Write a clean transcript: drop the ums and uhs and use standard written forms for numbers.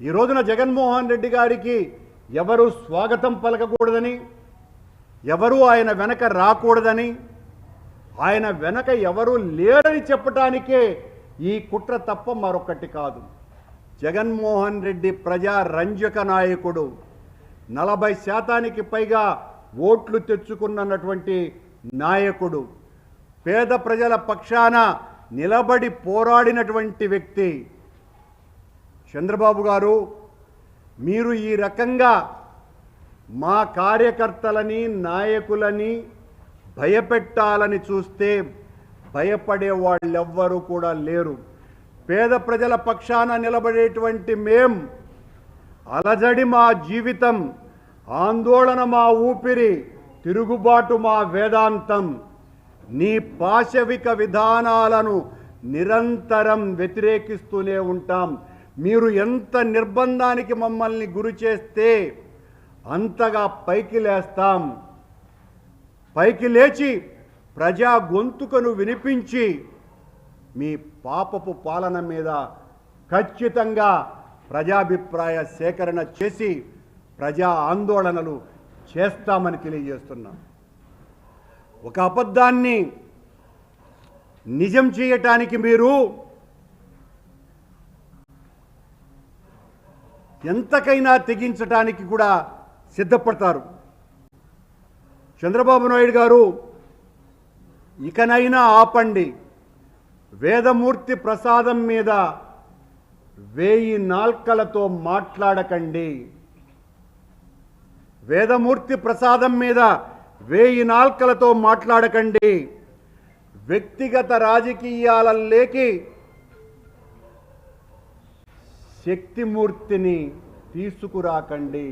ఈ రోజున జగన్మోహన్ రెడ్డి గారికి ఎవరు స్వాగతం పలకకూడదని, ఎవరు ఆయన వెనక రాకూడదని, ఆయన వెనక ఎవరు లేరని చెప్పటానికే ఈ కుట్ర తప్ప మరొకటి కాదు. జగన్మోహన్ రెడ్డి ప్రజా రంజక నాయకుడు, 40% పైగా ఓట్లు తెచ్చుకున్నటువంటి నాయకుడు, పేద ప్రజల పక్షాన నిలబడి పోరాడినటువంటి వ్యక్తి. చంద్రబాబు గారు, మీరు ఈ రకంగా మా కార్యకర్తలని నాయకులని భయపెట్టాలని చూస్తే భయపడే వాళ్ళెవ్వరూ కూడా లేరు. పేద ప్రజల పక్షాన నిలబడేటువంటి మేం, అలజడి మా జీవితం, ఆందోళన మా ఊపిరి, తిరుగుబాటు మా వేదాంతం. నీ పాశవిక విధానాలను నిరంతరం వ్యతిరేకిస్తూనే ఉంటాం. మీరు ఎంత నిర్బంధానికి మమ్మల్ని గురి చేస్తే అంతగా పైకి లేస్తాం. పైకి లేచి ప్రజా గొంతుకను వినిపించి మీ పాపపు పాలన మీద ఖచ్చితంగా ప్రజాభిప్రాయ సేకరణ చేసి ప్రజా ఆందోళనలు చేస్తామని తెలియజేస్తున్నాం. ఒక అబద్ధాన్ని నిజం చేయటానికి మీరు ఎంతకైనా తెగించటానికి కూడా సిద్ధపడతారు. చంద్రబాబు నాయుడు గారు, ఇకనైనా ఆపండి. వేదమూర్తి ప్రసాదం మీద 1000 నాల్కలతో మాట్లాడకండి. వేదమూర్తి ప్రసాదం మీద 1000 నాల్కలతో మాట్లాడకండి. వ్యక్తిగత రాజకీయాలలోకి శక్తిమూర్తిని తీసుకురాకండి.